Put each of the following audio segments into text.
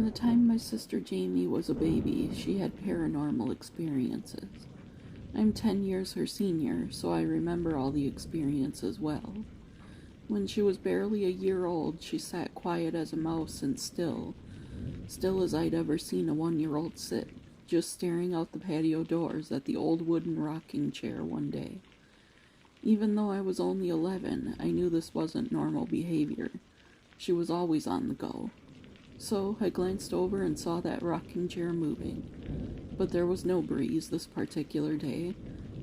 the time my sister Jamie was a baby, she had paranormal experiences. I'm 10 years her senior, so I remember all the experiences well. When she was barely a year old, she sat quiet as a mouse and still as I'd ever seen a 1-year-old sit, just staring out the patio doors at the old wooden rocking chair one day. Even though I was only 11, I knew this wasn't normal behavior. She was always on the go. So I glanced over and saw that rocking chair moving. But there was no breeze this particular day,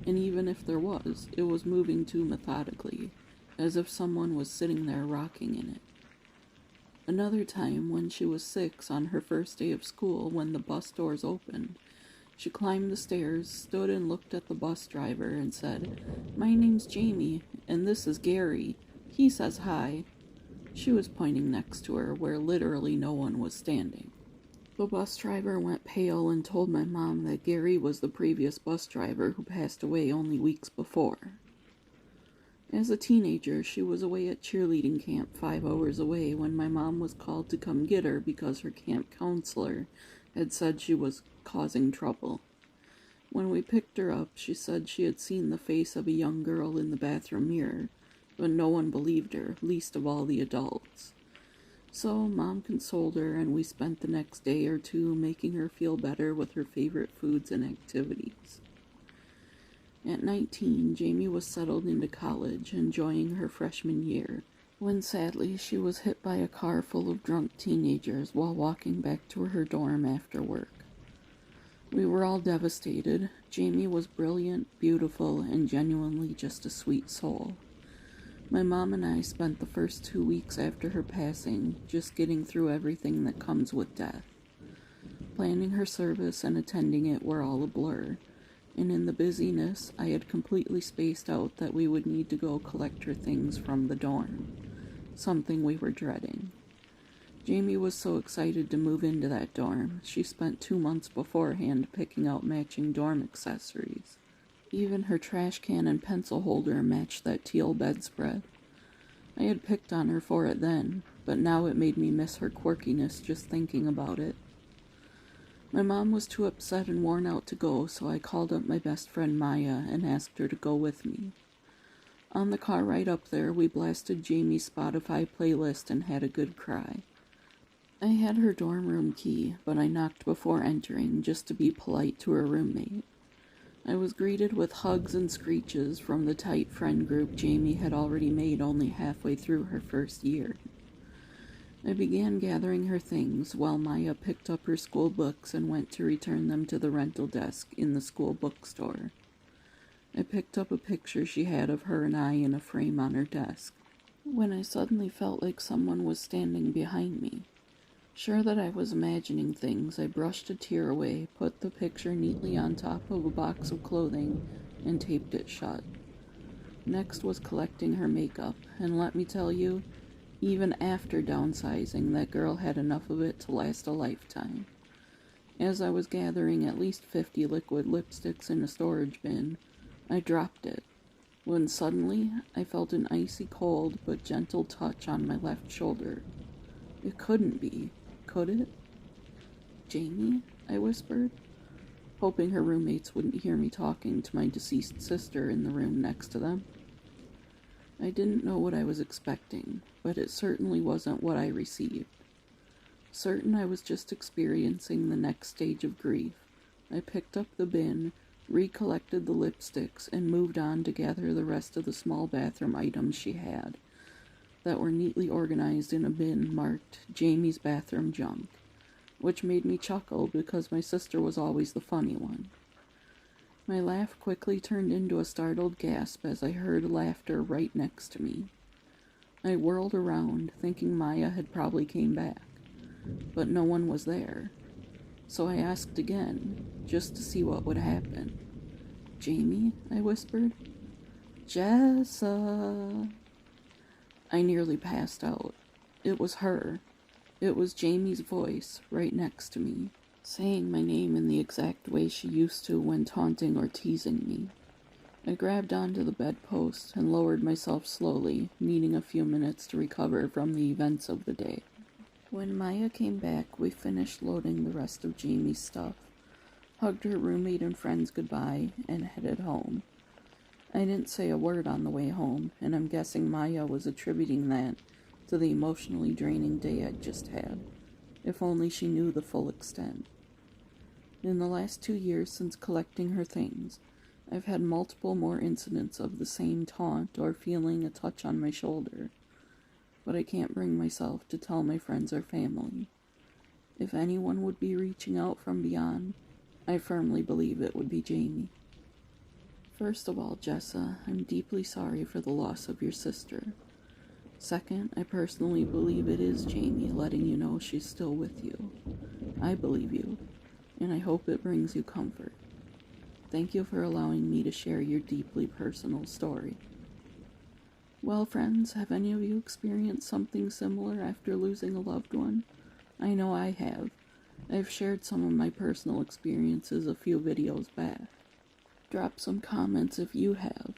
and even if there was, it was moving too methodically, as if someone was sitting there rocking in it. Another time, when she was 6 on her first day of school, when the bus doors opened, she climbed the stairs, stood and looked at the bus driver and said, "My name's Jamie, and this is Gary. He says hi." She was pointing next to her, where literally no one was standing. The bus driver went pale and told my mom that Gary was the previous bus driver who passed away only weeks before. As a teenager, she was away at cheerleading camp 5 hours away when my mom was called to come get her because her camp counselor had said she was causing trouble. When we picked her up, she said she had seen the face of a young girl in the bathroom mirror, but no one believed her, least of all the adults. So Mom consoled her, and we spent the next day or two making her feel better with her favorite foods and activities. At 19, Jamie was settled into college, enjoying her freshman year, when sadly she was hit by a car full of drunk teenagers while walking back to her dorm after work. We were all devastated. Jamie was brilliant, beautiful, and genuinely just a sweet soul. My mom and I spent the first 2 weeks after her passing just getting through everything that comes with death. Planning her service and attending it were all a blur, and in the busyness, I had completely spaced out that we would need to go collect her things from the dorm, something we were dreading. Jamie was so excited to move into that dorm, she spent 2 months beforehand picking out matching dorm accessories. Even her trash can and pencil holder matched that teal bedspread. I had picked on her for it then, but now it made me miss her quirkiness just thinking about it. My mom was too upset and worn out to go, so I called up my best friend Maya and asked her to go with me. On the car ride up there, we blasted Jamie's Spotify playlist and had a good cry. I had her dorm room key, but I knocked before entering just to be polite to her roommate. I was greeted with hugs and screeches from the tight friend group Jamie had already made only halfway through her first year. I began gathering her things while Maya picked up her school books and went to return them to the rental desk in the school bookstore. I picked up a picture she had of her and I in a frame on her desk, when I suddenly felt like someone was standing behind me. Sure that I was imagining things, I brushed a tear away, put the picture neatly on top of a box of clothing, and taped it shut. Next was collecting her makeup, and let me tell you, even after downsizing, that girl had enough of it to last a lifetime. As I was gathering at least 50 liquid lipsticks in a storage bin, I dropped it, when suddenly I felt an icy cold but gentle touch on my left shoulder. It couldn't be. Could it? "Jamie?" I whispered, hoping her roommates wouldn't hear me talking to my deceased sister in the room next to them. I didn't know what I was expecting, but it certainly wasn't what I received. Certain I was just experiencing the next stage of grief, I picked up the bin, recollected the lipsticks, and moved on to gather the rest of the small bathroom items she had, that were neatly organized in a bin marked Jamie's bathroom junk, which made me chuckle because my sister was always the funny one. My laugh quickly turned into a startled gasp as I heard laughter right next to me. I whirled around, thinking Maya had probably came back, but no one was there. So I asked again, just to see what would happen. "Jamie?" I whispered. "Jessa." I nearly passed out. It was her. It was Jamie's voice, right next to me, saying my name in the exact way she used to when taunting or teasing me. I grabbed onto the bedpost and lowered myself slowly, needing a few minutes to recover from the events of the day. When Maya came back, we finished loading the rest of Jamie's stuff, hugged her roommate and friends goodbye, and headed home. I didn't say a word on the way home, and I'm guessing Maya was attributing that to the emotionally draining day I'd just had. If only she knew the full extent. In the last 2 years since collecting her things, I've had multiple more incidents of the same taunt or feeling a touch on my shoulder, but I can't bring myself to tell my friends or family. If anyone would be reaching out from beyond, I firmly believe it would be Jamie. First of all, Jessa, I'm deeply sorry for the loss of your sister. Second, I personally believe it is Jamie letting you know she's still with you. I believe you, and I hope it brings you comfort. Thank you for allowing me to share your deeply personal story. Well, friends, have any of you experienced something similar after losing a loved one? I know I have. I've shared some of my personal experiences a few videos back. Drop some comments if you have.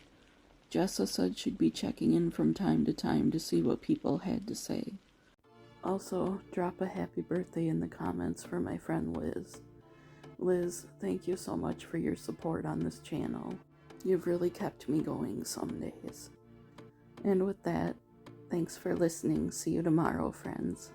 Jessa said she'd be checking in from time to see what people had to say. Also, drop a happy birthday in the comments for my friend Liz. Liz, thank you so much for your support on this channel. You've really kept me going some days. And with that, thanks for listening. See you tomorrow, friends.